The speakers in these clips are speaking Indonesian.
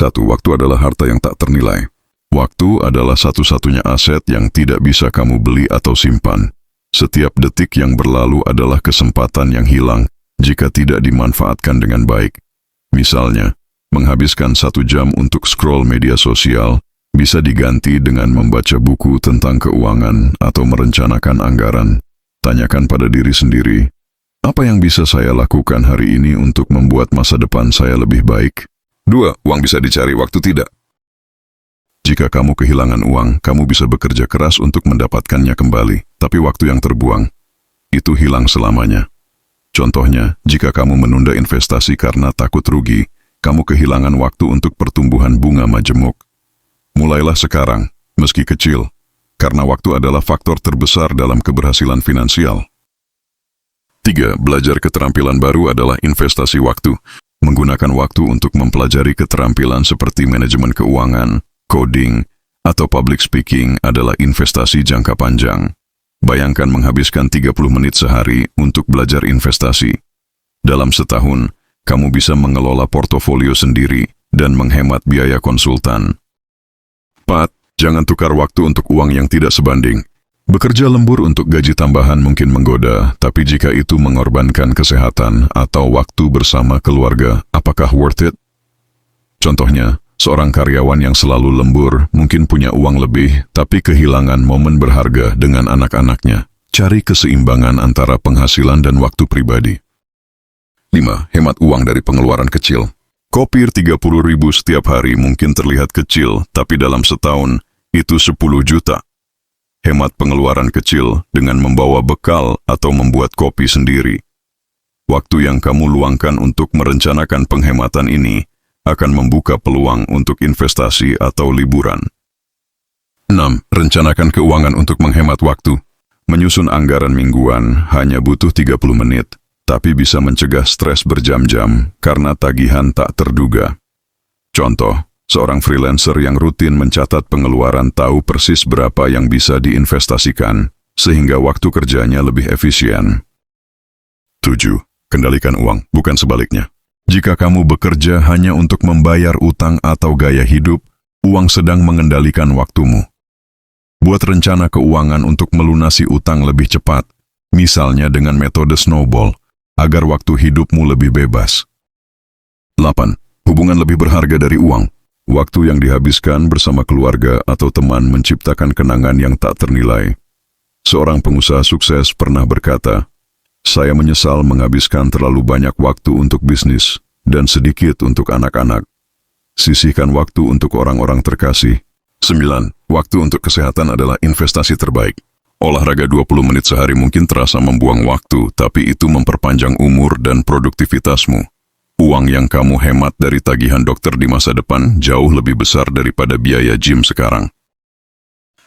1. Waktu adalah harta yang tak ternilai. Waktu adalah satu-satunya aset yang tidak bisa kamu beli atau simpan. Setiap detik yang berlalu adalah kesempatan yang hilang jika tidak dimanfaatkan dengan baik. Misalnya, menghabiskan 1 jam untuk scroll media sosial bisa diganti dengan membaca buku tentang keuangan atau merencanakan anggaran. Tanyakan pada diri sendiri, apa yang bisa saya lakukan hari ini untuk membuat masa depan saya lebih baik? 2. Uang bisa dicari, waktu tidak. Jika kamu kehilangan uang, kamu bisa bekerja keras untuk mendapatkannya kembali, tapi waktu yang terbuang, itu hilang selamanya. Contohnya, jika kamu menunda investasi karena takut rugi, kamu kehilangan waktu untuk pertumbuhan bunga majemuk. Mulailah sekarang, meski kecil, karena waktu adalah faktor terbesar dalam keberhasilan finansial. 3. Belajar keterampilan baru adalah investasi waktu. Menggunakan waktu untuk mempelajari keterampilan seperti manajemen keuangan, coding, atau public speaking adalah investasi jangka panjang. Bayangkan menghabiskan 30 menit sehari untuk belajar investasi. Dalam setahun, kamu bisa mengelola portofolio sendiri dan menghemat biaya konsultan. 4. Jangan tukar waktu untuk uang yang tidak sebanding. Bekerja lembur untuk gaji tambahan mungkin menggoda, tapi jika itu mengorbankan kesehatan atau waktu bersama keluarga, apakah worth it? Contohnya, seorang karyawan yang selalu lembur mungkin punya uang lebih, tapi kehilangan momen berharga dengan anak-anaknya. Cari keseimbangan antara penghasilan dan waktu pribadi. 5. Hemat uang dari pengeluaran kecil. Kopir 30.000 setiap hari mungkin terlihat kecil, tapi dalam setahun itu 10 juta. Hemat pengeluaran kecil dengan membawa bekal atau membuat kopi sendiri. Waktu yang kamu luangkan untuk merencanakan penghematan ini akan membuka peluang untuk investasi atau liburan. 6. Rencanakan keuangan untuk menghemat waktu. Menyusun anggaran mingguan hanya butuh 30 menit, tapi bisa mencegah stres berjam-jam karena tagihan tak terduga. Contoh, seorang freelancer yang rutin mencatat pengeluaran tahu persis berapa yang bisa diinvestasikan, sehingga waktu kerjanya lebih efisien. 7. Kendalikan uang, bukan sebaliknya. Jika kamu bekerja hanya untuk membayar utang atau gaya hidup, uang sedang mengendalikan waktumu. Buat rencana keuangan untuk melunasi utang lebih cepat, misalnya dengan metode snowball, agar waktu hidupmu lebih bebas. 8. Hubungan lebih berharga dari uang. Waktu yang dihabiskan bersama keluarga atau teman menciptakan kenangan yang tak ternilai. Seorang pengusaha sukses pernah berkata, "Saya menyesal menghabiskan terlalu banyak waktu untuk bisnis dan sedikit untuk anak-anak." Sisihkan waktu untuk orang-orang terkasih. 9. Waktu untuk kesehatan adalah investasi terbaik. Olahraga 20 menit sehari mungkin terasa membuang waktu, tapi itu memperpanjang umur dan produktivitasmu. Uang yang kamu hemat dari tagihan dokter di masa depan jauh lebih besar daripada biaya gym sekarang.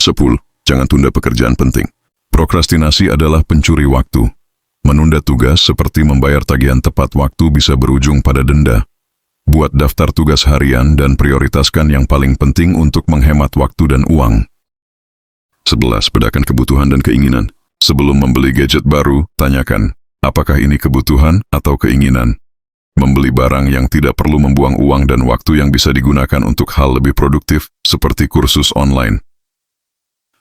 10. Jangan tunda pekerjaan penting. Prokrastinasi adalah pencuri waktu. Menunda tugas seperti membayar tagihan tepat waktu bisa berujung pada denda. Buat daftar tugas harian dan prioritaskan yang paling penting untuk menghemat waktu dan uang. 11. Bedakan kebutuhan dan keinginan. Sebelum membeli gadget baru, tanyakan, apakah ini kebutuhan atau keinginan? Membeli barang yang tidak perlu membuang uang dan waktu yang bisa digunakan untuk hal lebih produktif, seperti kursus online.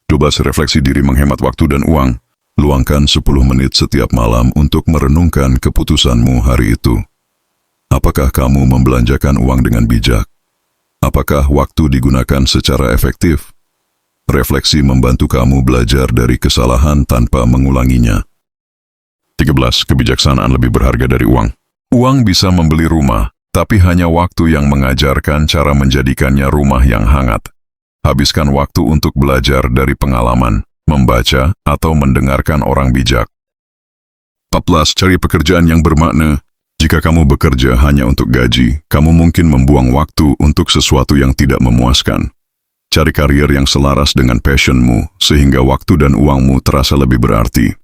12. Refleksi diri menghemat waktu dan uang. Luangkan 10 menit setiap malam untuk merenungkan keputusanmu hari itu. Apakah kamu membelanjakan uang dengan bijak? Apakah waktu digunakan secara efektif? Refleksi membantu kamu belajar dari kesalahan tanpa mengulanginya. 13. Kebijaksanaan lebih berharga dari uang. Uang bisa membeli rumah, tapi hanya waktu yang mengajarkan cara menjadikannya rumah yang hangat. Habiskan waktu untuk belajar dari pengalaman, membaca, atau mendengarkan orang bijak. 14. Cari pekerjaan yang bermakna. Jika kamu bekerja hanya untuk gaji, kamu mungkin membuang waktu untuk sesuatu yang tidak memuaskan. Cari karier yang selaras dengan passionmu, sehingga waktu dan uangmu terasa lebih berarti.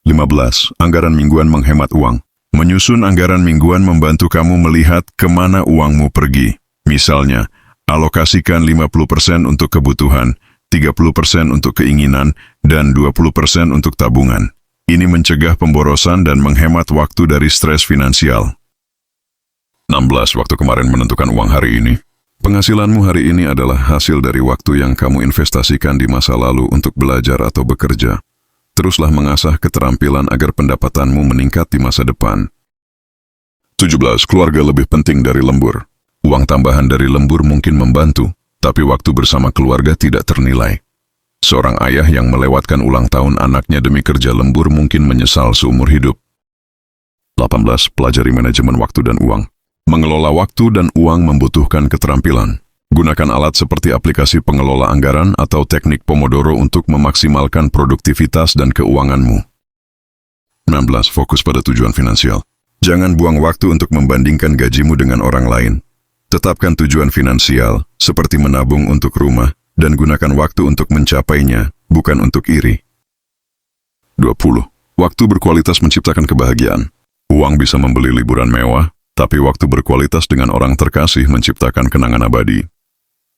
15. Anggaran mingguan menghemat uang. Menyusun anggaran mingguan membantu kamu melihat kemana uangmu pergi. Misalnya, alokasikan 50% untuk kebutuhan, 30% untuk keinginan, dan 20% untuk tabungan. Ini mencegah pemborosan dan menghemat waktu dari stres finansial. 16. Waktu kemarin menentukan uang hari ini. Penghasilanmu hari ini adalah hasil dari waktu yang kamu investasikan di masa lalu untuk belajar atau bekerja. Teruslah mengasah keterampilan agar pendapatanmu meningkat di masa depan. 17. Keluarga lebih penting dari lembur. Uang tambahan dari lembur mungkin membantu, tapi waktu bersama keluarga tidak ternilai. Seorang ayah yang melewatkan ulang tahun anaknya demi kerja lembur mungkin menyesal seumur hidup. 18. Pelajari manajemen waktu dan uang. Mengelola waktu dan uang membutuhkan keterampilan. Gunakan alat seperti aplikasi pengelola anggaran atau teknik Pomodoro untuk memaksimalkan produktivitas dan keuanganmu. 19. Fokus pada tujuan finansial. Jangan buang waktu untuk membandingkan gajimu dengan orang lain. Tetapkan tujuan finansial, seperti menabung untuk rumah, dan gunakan waktu untuk mencapainya, bukan untuk iri. 20. Waktu berkualitas menciptakan kebahagiaan. Uang bisa membeli liburan mewah, tapi waktu berkualitas dengan orang terkasih menciptakan kenangan abadi.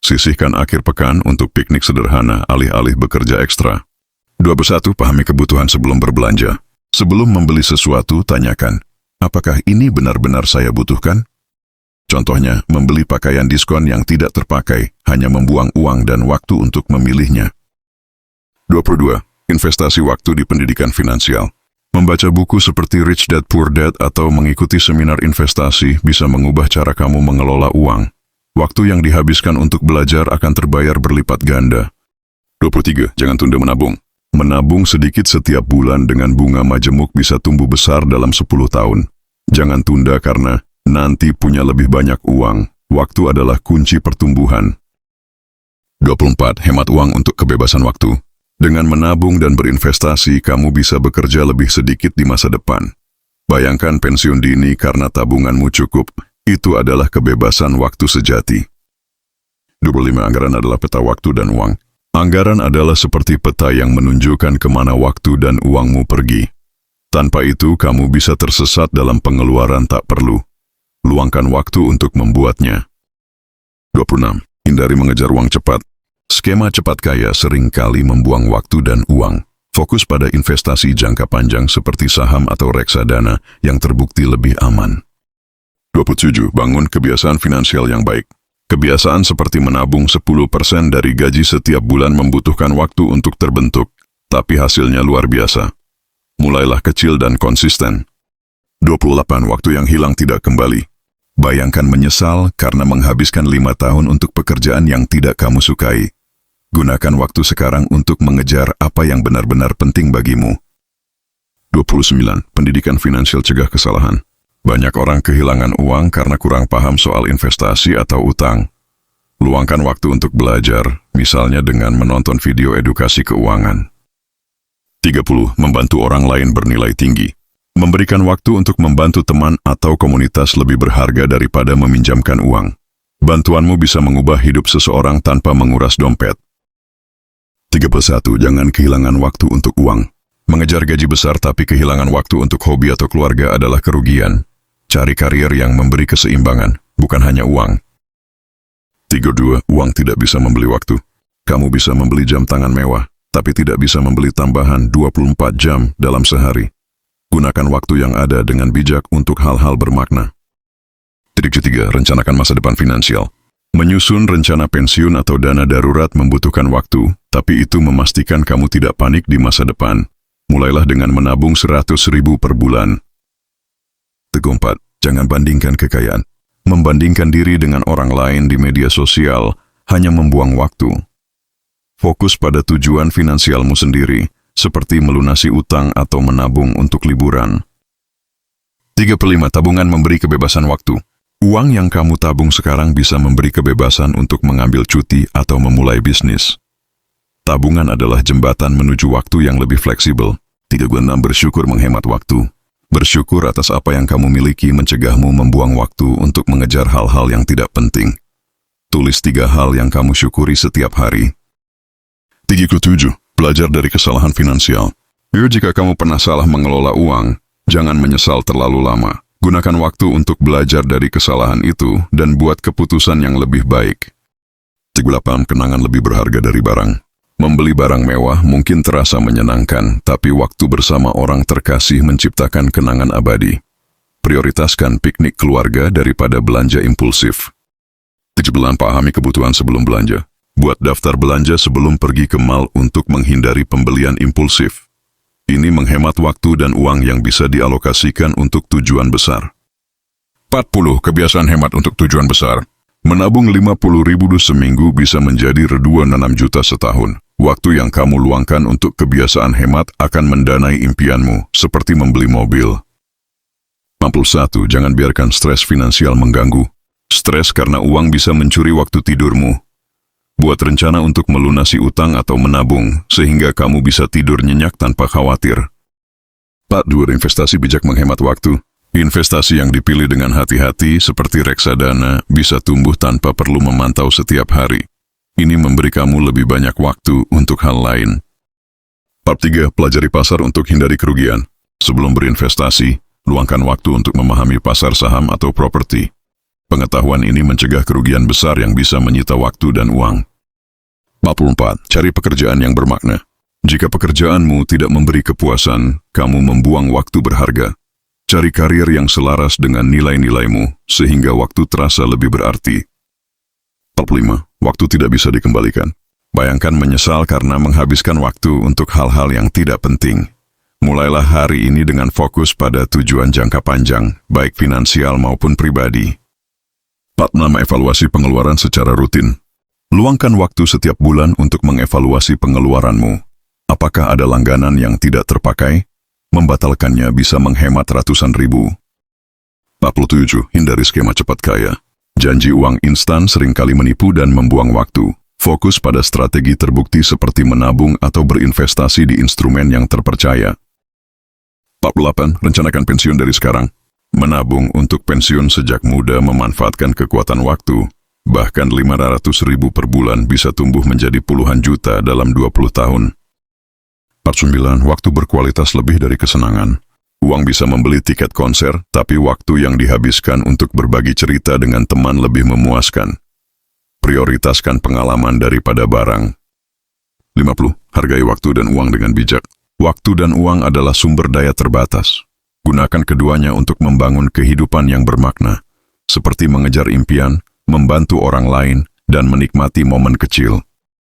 Sisihkan akhir pekan untuk piknik sederhana alih-alih bekerja ekstra. 21. Pahami kebutuhan sebelum berbelanja. Sebelum membeli sesuatu, tanyakan, apakah ini benar-benar saya butuhkan? Contohnya, membeli pakaian diskon yang tidak terpakai, hanya membuang uang dan waktu untuk memilihnya. 22. Investasi waktu di pendidikan finansial. Membaca buku seperti Rich Dad Poor Dad atau mengikuti seminar investasi bisa mengubah cara kamu mengelola uang. Waktu yang dihabiskan untuk belajar akan terbayar berlipat ganda. 23. Jangan tunda menabung. Menabung sedikit setiap bulan dengan bunga majemuk bisa tumbuh besar dalam 10 tahun. Jangan tunda karena nanti punya lebih banyak uang. Waktu adalah kunci pertumbuhan. 24. Hemat uang untuk kebebasan waktu. Dengan menabung dan berinvestasi, kamu bisa bekerja lebih sedikit di masa depan. Bayangkan pensiun dini karena tabunganmu cukup. Itu adalah kebebasan waktu sejati. 25. Anggaran adalah peta waktu dan uang. Anggaran adalah seperti peta yang menunjukkan kemana waktu dan uangmu pergi. Tanpa itu, kamu bisa tersesat dalam pengeluaran tak perlu. Luangkan waktu untuk membuatnya. 26. Hindari mengejar uang cepat. Skema cepat kaya seringkali membuang waktu dan uang. Fokus pada investasi jangka panjang seperti saham atau reksadana yang terbukti lebih aman. 27. Bangun kebiasaan finansial yang baik. Kebiasaan seperti menabung 10% dari gaji setiap bulan membutuhkan waktu untuk terbentuk, tapi hasilnya luar biasa. Mulailah kecil dan konsisten. 28. Waktu yang hilang tidak kembali. Bayangkan menyesal karena menghabiskan 5 tahun untuk pekerjaan yang tidak kamu sukai. Gunakan waktu sekarang untuk mengejar apa yang benar-benar penting bagimu. 29. Pendidikan finansial cegah kesalahan. Banyak orang kehilangan uang karena kurang paham soal investasi atau utang. Luangkan waktu untuk belajar, misalnya dengan menonton video edukasi keuangan. 30. Membantu orang lain bernilai tinggi. Memberikan waktu untuk membantu teman atau komunitas lebih berharga daripada meminjamkan uang. Bantuanmu bisa mengubah hidup seseorang tanpa menguras dompet. 31. Jangan kehilangan waktu untuk uang. Mengejar gaji besar tapi kehilangan waktu untuk hobi atau keluarga adalah kerugian. Cari karier yang memberi keseimbangan, bukan hanya uang. 32. Uang tidak bisa membeli waktu. Kamu bisa membeli jam tangan mewah, tapi tidak bisa membeli tambahan 24 jam dalam sehari. Gunakan waktu yang ada dengan bijak untuk hal-hal bermakna. 3. Rencanakan masa depan finansial. Menyusun rencana pensiun atau dana darurat membutuhkan waktu, tapi itu memastikan kamu tidak panik di masa depan. Mulailah dengan menabung 100.000 per bulan. 4. Jangan bandingkan kekayaan. Membandingkan diri dengan orang lain di media sosial hanya membuang waktu. Fokus pada tujuan finansialmu sendiri, seperti melunasi utang atau menabung untuk liburan. 35. Tabungan memberi kebebasan waktu. Uang yang kamu tabung sekarang bisa memberi kebebasan untuk mengambil cuti atau memulai bisnis. Tabungan adalah jembatan menuju waktu yang lebih fleksibel. 36. Bersyukur menghemat waktu. Bersyukur atas apa yang kamu miliki mencegahmu membuang waktu untuk mengejar hal-hal yang tidak penting. Tulis 3 hal yang kamu syukuri setiap hari. 37. Belajar dari kesalahan finansial. Jika kamu pernah salah mengelola uang, jangan menyesal terlalu lama. Gunakan waktu untuk belajar dari kesalahan itu dan buat keputusan yang lebih baik. 38. Kenangan lebih berharga dari barang. Membeli barang mewah mungkin terasa menyenangkan, tapi waktu bersama orang terkasih menciptakan kenangan abadi. Prioritaskan piknik keluarga daripada belanja impulsif. 17. Pahami kebutuhan sebelum belanja. Buat daftar belanja sebelum pergi ke mall untuk menghindari pembelian impulsif. Ini menghemat waktu dan uang yang bisa dialokasikan untuk tujuan besar. 40. Kebiasaan hemat untuk tujuan besar. Menabung 50.000 seminggu bisa menjadi reduan 6 juta setahun. Waktu yang kamu luangkan untuk kebiasaan hemat akan mendanai impianmu, seperti membeli mobil. 41. Jangan biarkan stres finansial mengganggu. Stres karena uang bisa mencuri waktu tidurmu. Buat rencana untuk melunasi utang atau menabung, sehingga kamu bisa tidur nyenyak tanpa khawatir. 42. Investasi bijak menghemat waktu. Investasi yang dipilih dengan hati-hati seperti reksadana bisa tumbuh tanpa perlu memantau setiap hari. Ini memberi kamu lebih banyak waktu untuk hal lain. 43. Pelajari pasar untuk hindari kerugian. Sebelum berinvestasi, luangkan waktu untuk memahami pasar saham atau properti. Pengetahuan ini mencegah kerugian besar yang bisa menyita waktu dan uang. 44. Cari pekerjaan yang bermakna. Jika pekerjaanmu tidak memberi kepuasan, kamu membuang waktu berharga. Cari karir yang selaras dengan nilai-nilaimu, sehingga waktu terasa lebih berarti. 45. Waktu tidak bisa dikembalikan. Bayangkan menyesal karena menghabiskan waktu untuk hal-hal yang tidak penting. Mulailah hari ini dengan fokus pada tujuan jangka panjang, baik finansial maupun pribadi. 46. Evaluasi pengeluaran secara rutin. Luangkan waktu setiap bulan untuk mengevaluasi pengeluaranmu. Apakah ada langganan yang tidak terpakai? Membatalkannya bisa menghemat ratusan ribu. 47. Hindari skema cepat kaya. Janji uang instan seringkali menipu dan membuang waktu. Fokus pada strategi terbukti seperti menabung atau berinvestasi di instrumen yang terpercaya. 48. Rencanakan pensiun dari sekarang. Menabung untuk pensiun sejak muda memanfaatkan kekuatan waktu. Bahkan 500.000 per bulan bisa tumbuh menjadi puluhan juta dalam 20 tahun. 49. Waktu berkualitas lebih dari kesenangan. Uang bisa membeli tiket konser, tapi waktu yang dihabiskan untuk berbagi cerita dengan teman lebih memuaskan. Prioritaskan pengalaman daripada barang. 50. Hargai waktu dan uang dengan bijak. Waktu dan uang adalah sumber daya terbatas. Gunakan keduanya untuk membangun kehidupan yang bermakna, seperti mengejar impian, membantu orang lain, dan menikmati momen kecil.